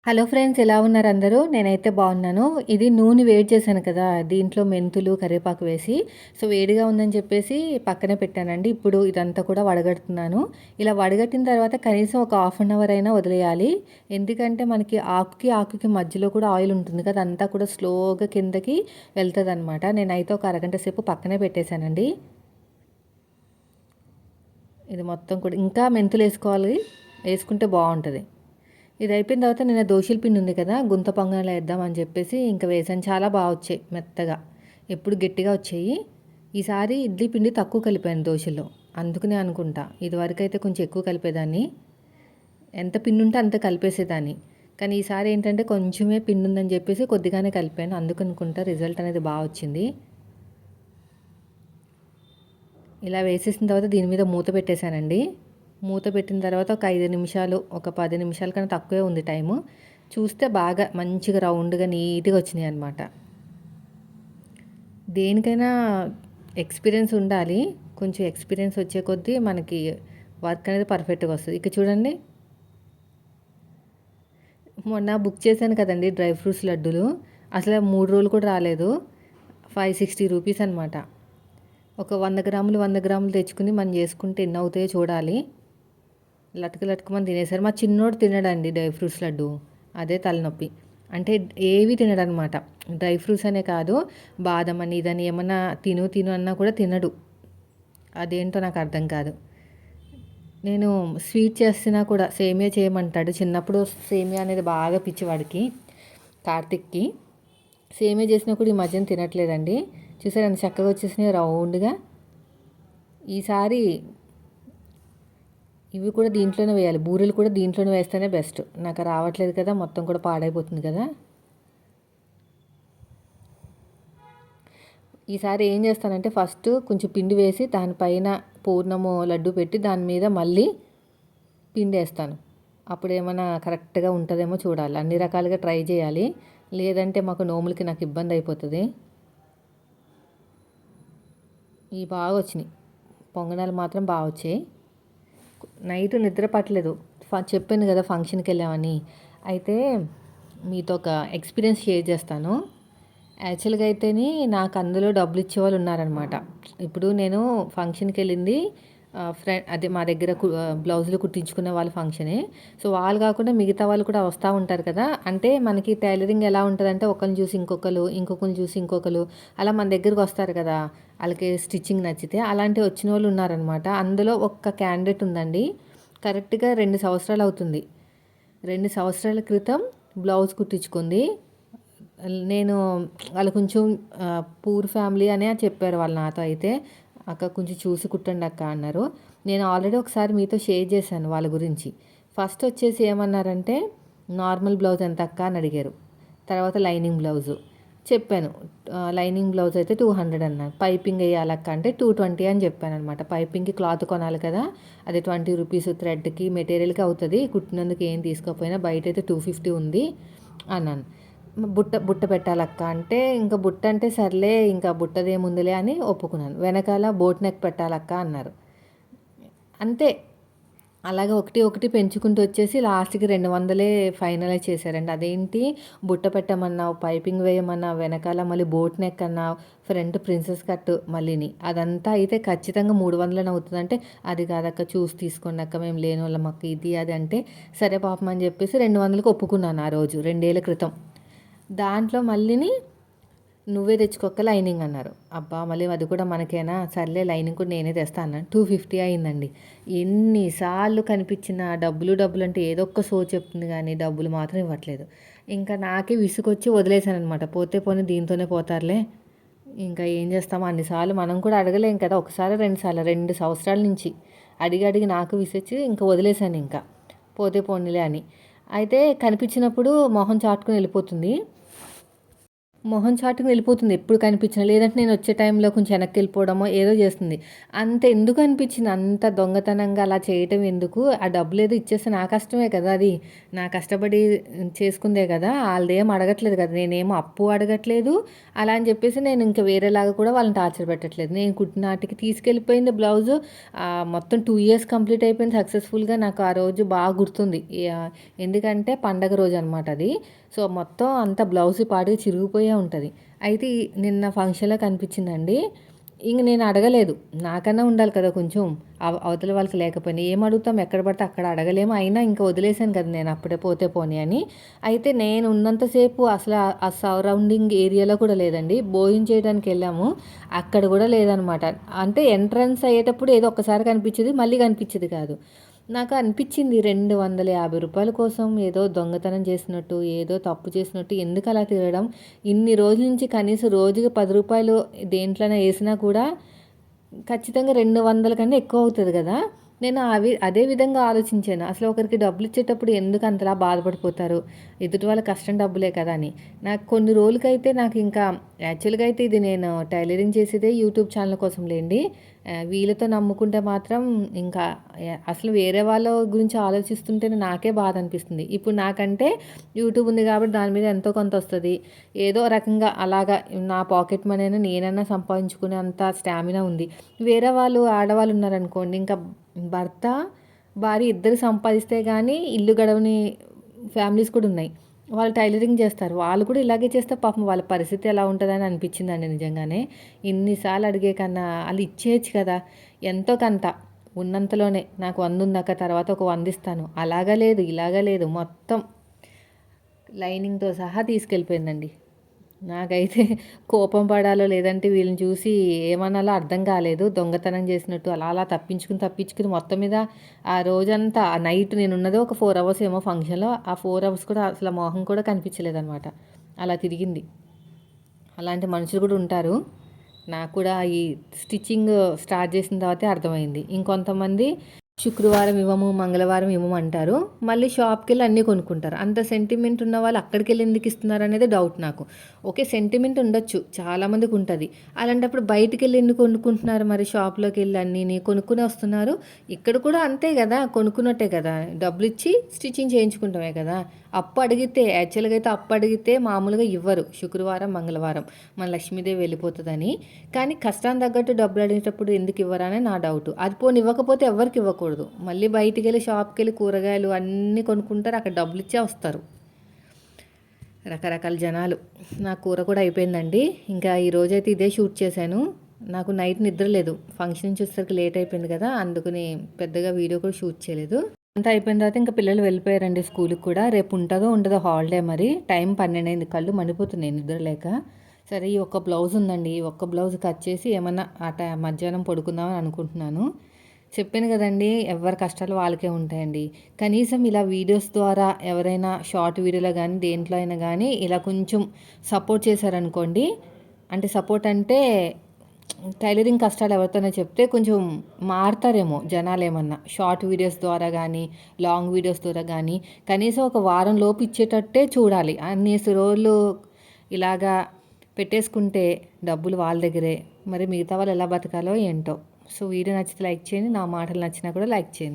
Hello friends, ఎలా ఉన్నారు అందరూ? నేనైతే బాగున్నాను. ఇది నూనె వేడి చేశాను కదా, దీంట్లో మెంతులు కరివేపాకు వేసి వేడిగా ఉందని చెప్పేసి పక్కనే పెట్టానండి. ఇప్పుడు ఇదంతా కూడా వడగడుతున్నాను. ఇలా వడగట్టిన తర్వాత కనీసం ఒక హాఫ్ అన్ అవర్ అయినా వదిలేయాలి. ఎందుకంటే మనకి ఆకుకి ఆకుకి మధ్యలో కూడా ఆయిల్ ఉంటుంది కదా, అదంతా కూడా స్లోగా కిందకి వెళ్తుంది అనమాట. నేనైతే ఒక అరగంట సేపు పక్కనే పెట్టేశానండి. ఇది మొత్తం కూడా ఇంకా మెంతులు వేసుకోవాలి, వేసుకుంటే బాగుంటుంది. ఇది అయిపోయిన తర్వాత నేను దోశల పిండి ఉంది కదా, గుంత పొంగనాలు వేద్దామని చెప్పేసి ఇంకా వేసాను. చాలా బాగా వచ్చాయి, మెత్తగా. ఎప్పుడు గట్టిగా వచ్చాయి. ఈసారి ఇడ్లీ పిండి తక్కువ కలిపాను దోశల్లో, అందుకనే అనుకుంటా. ఇదివరకు అయితే కొంచెం ఎక్కువ కలిపేదాన్ని, ఎంత పిండి ఉంటే అంత కలిపేసేదాన్ని. కానీ ఈసారి ఏంటంటే కొంచెమే పిండి ఉందని చెప్పేసి కొద్దిగానే కలిపాను, అందుకనుకుంటా రిజల్ట్ అనేది బాగా వచ్చింది. ఇలా వేసేసిన తర్వాత దీని మీద మూత పెట్టేశానండి. మూత పెట్టిన తర్వాత ఒక 5 నిమిషాలు, ఒక 10 నిమిషాల కన్నా తక్కువే ఉంది టైము. చూస్తే బాగా మంచిగా రౌండ్గా నీట్గా వచ్చినాయి అనమాట. దేనికైనా ఎక్స్పీరియన్స్ ఉండాలి. కొంచెం ఎక్స్పీరియన్స్ వచ్చే కొద్దీ మనకి వర్క్ అనేది పర్ఫెక్ట్గా వస్తుంది. ఇక చూడండి, మొన్న బుక్ చేశాను కదండి డ్రై ఫ్రూట్స్ లడ్డూలు, అసలు 3 రోజులు కూడా రాలేదు. 560 రూపీస్ అనమాట. ఒక 100 గ్రాములు 100 గ్రాములు తెచ్చుకుని మనం చేసుకుంటే ఎన్ని అవుతాయో చూడాలి. లటుకమని తినేసారు. మా చిన్నోడు తినడండి డ్రై ఫ్రూట్స్ లడ్డు, అదే తలనొప్పి. అంటే ఏవి తినడనమాట. డ్రై ఫ్రూట్స్ అనే కాదు, బాదం అని ఇదని ఏమన్నా తిను అన్నా కూడా తినడు. అదేంటో నాకు అర్థం కాదు. నేను స్వీట్ చేసినా కూడా సేమియా చేయమంటాడు. చిన్నప్పుడు సేమియా అనేది బాగా పిచ్చివాడికి, కార్తిక్కి. సేమియా చేసినా కూడా ఈ మధ్యన తినట్లేదండి. చూసారండి చక్కగా వచ్చేసినాయి రౌండ్గా. ఈసారి ఇవి కూడా దీంట్లోనే వేయాలి, బూరెలు కూడా దీంట్లోనే వేస్తేనే బెస్ట్. నాకు రావట్లేదు కదా, మొత్తం కూడా పాడైపోతుంది కదా. ఈసారి ఏం చేస్తానంటే ఫస్ట్ కొంచెం పిండి వేసి దానిపైన పూర్ణము లడ్డు పెట్టి దాని మీద మళ్ళీ పిండి వేస్తాను. అప్పుడు ఏమైనా కరెక్ట్గా ఉంటుందేమో చూడాలి. అన్ని రకాలుగా ట్రై చేయాలి, లేదంటే మాకు నోములకి నాకు ఇబ్బంది అయిపోతుంది. ఇవి బాగా వచ్చినాయి, పొంగనాలు మాత్రం బాగా వచ్చాయి. నైట్ నిద్ర పట్టలేదు, చెప్పాను కదా ఫంక్షన్కి వెళ్ళామని. అయితే మీతో ఒక ఎక్స్పీరియన్స్ షేర్ చేస్తాను. యాక్చువల్గా అయితేనే నాకు అందులో డబ్బులు ఇచ్చేవాళ్ళు ఉన్నారనమాట. ఇప్పుడు నేను ఫంక్షన్కి వెళ్ళింది అదే మా దగ్గర బ్లౌజులు కుట్టించుకునే వాళ్ళ ఫంక్షనే. వాళ్ళు కాకుండా మిగతా వాళ్ళు కూడా వస్తూ ఉంటారు కదా. అంటే మనకి టైలరింగ్ ఎలా ఉంటుందంటే ఒకరిని చూసి ఇంకొకరిని చూసి ఇంకొకరు అలా మన దగ్గరకు వస్తారు కదా, వాళ్ళకి స్టిచ్చింగ్ నచ్చితే. అలాంటి వచ్చిన వాళ్ళు ఉన్నారనమాట. అందులో ఒక్క క్యాండిడేట్ ఉందండి, కరెక్ట్గా 2 సంవత్సరాలు అవుతుంది. 2 సంవత్సరాల క్రితం బ్లౌజ్ కుట్టించుకుంది. నేను వాళ్ళు కొంచెం పూర్ ఫ్యామిలీ అనే చెప్పారు వాళ్ళు నాతో. అయితే అక్క కొంచెం చూసి కుట్టండి అక్క అన్నారు. నేను ఆల్రెడీ ఒకసారి మీతో షేర్ చేశాను వాళ్ళ గురించి. ఫస్ట్ వచ్చేసి ఏమన్నారంటే నార్మల్ బ్లౌజ్ ఎంత అక్క అని అడిగారు. తర్వాత లైనింగ్ బ్లౌజు చెప్పాను. లైనింగ్ బ్లౌజ్ అయితే 200 అన్నారు. పైపింగ్ వేయాలక్క అంటే 220 అని చెప్పాను అనమాట. పైపింగ్కి క్లాత్ కొనాలి కదా, అది 20 రూపీస్ థ్రెడ్కి మెటీరియల్కి అవుతుంది. కుట్టినందుకు ఏం తీసుకోకపోయినా బయట అయితే 250 ఉంది అన్నాను. బుట్ట పెట్టాలక్క అంటే ఇంకా బుట్ట అంటే సర్లే ఇంకా బుట్టదేముందిలే అని ఒప్పుకున్నాను. వెనకాల బోట్ నెక్ పెట్టాలక్క అన్నారు. అంతే, అలాగే ఒకటి ఒకటి పెంచుకుంటూ వచ్చేసి లాస్ట్కి 200 ఫైనలైజ్ చేశారండి. అదేంటి బుట్ట పెట్టమన్నావు, పైపింగ్ వేయమన్నావు, వెనకాల మళ్ళీ బోట్ నెక్ అన్నావు, ఫ్రంట్ ప్రిన్సెస్ కట్ మళ్ళీని, అదంతా అయితే ఖచ్చితంగా 300 అవుతుందంటే అది కాదక్క చూసి తీసుకోండి అక్క, మేము లేని వాళ్ళం మాకు ఇది అది అంటే సరే పాపం అని చెప్పేసి 200కి ఒప్పుకున్నాను ఆ రోజు 2 ఏళ్ళ క్రితం. దాంట్లో మళ్ళీని నువ్వే తెచ్చుకోక లైనింగ్ అన్నారు. అబ్బా మళ్ళీ అది కూడా మనకేనా, సర్లే లైనింగ్ కూడా నేనే తెస్తా అన్నాను. 250 అయిందండి. ఎన్నిసార్లు కనిపించిన డబ్బులు అంటే ఏదో ఒక్క సో చెప్తుంది కానీ డబ్బులు మాత్రం ఇవ్వట్లేదు. ఇంకా నాకే విసుకొచ్చి వదిలేశాను అనమాట. పోతే పోనీ దీంతోనే పోతారులే, ఇంకా ఏం చేస్తామో. అన్నిసార్లు మనం కూడా అడగలేం కదా, ఒకసారి 2 సార్లు 2 సంవత్సరాల నుంచి అడిగి నాకు విసొచ్చి ఇంకా వదిలేశాను. ఇంకా పోతే పోనీలే అని. అయితే కనిపించినప్పుడు మొహం చాటుకుని వెళ్ళిపోతుంది. మొహం చాటున వెళ్ళిపోతుంది ఎప్పుడు కనిపించినా. లేదంటే నేను వచ్చే టైంలో కొంచెం వెనక్కి వెళ్ళిపోవడమో ఏదో చేస్తుంది. అంత ఎందుకు అనిపించింది, అంత దొంగతనంగా అలా చేయటం ఎందుకు? ఆ డబ్బులేదో ఇచ్చేస్తే నా కష్టమే కదా అది. నా కష్టపడి చేసుకుందే కదా! ఆళ్ళదేం అడగట్లేదు కదా! నేనేమో అప్పు అడగట్లేదు. అలా అని చెప్పేసి నేను ఇంక వేరేలాగా కూడా వాళ్ళని టార్చర్ పెట్టట్లేదు. నేను కుట్టిన ఆటికి తీసుకెళ్ళిపోయింది బ్లౌజు. మొత్తం 2 ఇయర్స్ కంప్లీట్ అయిపోయింది సక్సెస్‌ఫుల్‌గా. నాకు ఆ రోజు బాగా గుర్తుంది. ఎందుకంటే పండగ రోజనమాట అది. సో, మొత్తం అంతా బ్లౌజ్ ఈ పాటికి చిరిగిపోయే ఉంటది. అయితే నిన్న ఫంక్షన్‌లో కనిపించిందండి. ఇంక నేను అడగలేదు. నాకన్నా ఉండాలి కదా కొంచెం. అవతల వాళ్ళకి లేకపోయినా. ఏం అడుగుతాం, ఎక్కడ పడితే అక్కడ అడగలేము. అయినా ఇంక వదిలేసాను కదా నేను, అప్పుడే పోతే పోనీ అని. అయితే నేను ఉన్నంత సేపు అసలు ఆ సరౌండింగ్ ఏరియాలో కూడా లేదండి. భోజనం చేయడానికి వెళ్ళాము. అక్కడ కూడా లేదనమాట. అంటే ఎంట్రన్స్ అయ్యేటప్పుడు ఏదో ఒక్కసారి కనిపించేది. మళ్ళీ కనిపించేది కాదు. నాకు అనిపించింది రూ. 250 కోసం ఏదో దొంగతనం చేసినట్టు, ఏదో తప్పు చేసినట్టు ఎందుకు అలా తిరగడం? ఇన్ని రోజుల నుంచి కనీసం రోజుకి రూ. 10 దేంట్లోనే ఏసినా కూడా ఖచ్చితంగా 200 కన్నా ఎక్కువ అవుతది గదా! నేను అదే విధంగా ఆలోచించాను. అసలు ఒకరికి డబ్బులిచ్చేటప్పుడు ఎందుకు అంతలా బాధపడిపోతారు? ఎదుటి వాళ్ళ కష్టం డబ్బులే కదా అని. నాకు కొన్ని రోజులకైతే నాకింకా యాక్చువల్‌గా అయితే ఇది నేను టైలరింగ్ చేసేదే యూట్యూబ్ ఛానల్ కోసం లెండి. వీళ్ళతో నమ్ముకుంటే మాత్రం ఇంకా అసలు వేరే వాళ్ళ గురించి ఆలోచిస్తుంటేనే నాకే బాధ అనిపిస్తుంది. ఇప్పుడు నాకంటే యూట్యూబ్ ఉంది కాబట్టి దాని మీద ఎంతో కొంత వస్తది. ఏదో రకంగా అలాగా నా పాకెట్ మనీ అయినా నేనన్నా సంపాదించుకునే అంత స్టామినా ఉంది. వేరే వాళ్ళు ఆడవాళ్ళు ఉన్నారనుకోండి, ఇంకా భర్త, భార్య ఇద్దరు సంపాదిస్తే గానీ ఇల్లు గడవని ఫ్యామిలీస్ కూడా ఉన్నాయి. వాళ్ళు టైలరింగ్ చేస్తారు. వాళ్ళు కూడా ఇలాగే చేస్తే పాపం వాళ్ళ పరిస్థితి ఎలా ఉంటదని అనిపించిందండి నిజంగానే. ఇన్ని సార్లు అడిగే కన్నా ఆళ్ళు ఇచ్చేయొచ్చు కదా! ఎంతో కొంత ఉన్నంతలోనే. నాకు 100 ఉందక్క, తర్వాత ఒక 100 ఇస్తాను. అలాగా లేదు, ఇలాగా లేదు. మొత్తం లైనింగ్‌తో సహా తీసుకెళ్ళిపోయిందండి. నాకైతే కోపం పడాలో లేదంటే వీళ్ళని చూసి ఏమనాలో అర్థం కాలేదు. దొంగతనం చేసినట్టు అలా అలా తప్పించుకుని మొత్తం మీద ఆ రోజంతా ఆ నైట్ నేనున్నదే ఒక 4 అవర్స్ ఏమో ఫంక్షన్‌లో. ఆ 4 అవర్స్ కూడా అసలు మొహం కూడా కనిపించలేదనమాట. అలా తిరిగింది. అలాంటి మనుషులు కూడా ఉంటారు. నాకు కూడా ఈ స్టిచ్చింగ్ స్టార్ట్ చేసిన తర్వాతే అర్థమైంది. ఇంకొంతమంది శుక్రవారం ఇవ్వము, మంగళవారం ఇవ్వము అంటారు. మళ్ళీ షాప్‌కెళ్ళి అన్నీ కొనుక్కుంటారు. అంత సెంటిమెంట్ ఉన్న వాళ్ళు అక్కడికెళ్ళి ఎందుకు ఇస్తున్నారనేదే డౌట్ నాకు. ఓకే, సెంటిమెంట్ ఉండొచ్చు, చాలామందికి ఉంటది. అలాంటప్పుడు బయటికెళ్ళి ఎందుకు కొనుక్కుంటున్నారు మరి? షాప్‌లోకెళ్ళి అన్నీని కొనుక్కుని వస్తున్నారు. ఇక్కడ కూడా అంతే గదా! కొనుక్కున్నట్టే కదా! డబ్బులిచ్చి స్టిచ్చింగ్ చేయించుకుంటమే కదా! అప్పు అడిగితే యాక్చువల్‌గా అయితే అప్పు అడిగితే మామూలుగా ఇవ్వరు. శుక్రవారం, మంగళవారం మన లక్ష్మీదేవి వెళ్ళిపోతదని. కానీ కష్టానికి తగ్గట్టు డబ్బులు అడిగేటప్పుడు ఎందుకు ఇవ్వరని నా డౌట్. అది పోనీ ఇవ్వకపోతే ఎవ్వరికి ఇవ్వకూడదు. మళ్ళీ బయటికెళ్ళి షాప్‌కెళ్ళి కూరగాయలు అన్నీ కొనుక్కుంటారు. అక్కడ డబ్బులిచ్చే వస్తారు. రకరకాల జనాలు. నా కూర కూడా అయిపోయిందండి. ఇంకా ఈరోజైతే ఇదే షూట్ చేశాను. నాకు నైట్ నిద్ర లేదు. ఫంక్షన్ నుంచి వచ్చేసరికి లేట్ అయిపోయింది కదా! అందుకని పెద్దగా వీడియో కూడా షూట్ చేయలేదు. అంతా అయిపోయిన తర్వాత ఇంకా పిల్లలు వెళ్ళిపోయారండి స్కూల్‌కి కూడా. రేపు ఉంటదో ఉండదో హాలిడే మరి. టైం 12 అయింది. కళ్ళు మండిపోతున్నాయి నిద్ర లేక. సరే, ఈ ఒక్క బ్లౌజ్ ఉందండి. ఈ ఒక్క బ్లౌజ్ కట్ చేసి ఏమన్నా మధ్యాహ్నం పడుకుందామని అనుకుంటున్నాను. చెప్పాను కదండీ! ఎవరి కష్టాలు వాళ్ళకే ఉంటాయండి. కనీసం ఇలా వీడియోస్ ద్వారా ఎవరైనా షార్ట్ వీడియోలో గానీ, దేంట్లో అయినా గానీ ఇలా కొంచెం సపోర్ట్ చేశారనుకోండి. అంటే సపోర్ట్ అంటే టైలరింగ్ కష్టాలు ఎవరితోనో చెప్తే కొంచెం మారతారేమో జనాలేమన్నా. షార్ట్ వీడియోస్ ద్వారా గానీ, లాంగ్ వీడియోస్ ద్వారా గానీ, కనీసం ఒక వారం లోపు ఇచ్చేటట్టే చూడాలి. అన్నేసి రోజులు ఇలాగా పెట్టేసుకుంటే డబ్బులు వాళ్ళ దగ్గరే. మరి మిగతా వాళ్ళు ఎలా బతకాలో ఏంటో. సో, వీడియో నచ్చితే లైక్ చేయండి. నా మాటలు నచ్చినా కూడా లైక్ చేయండి.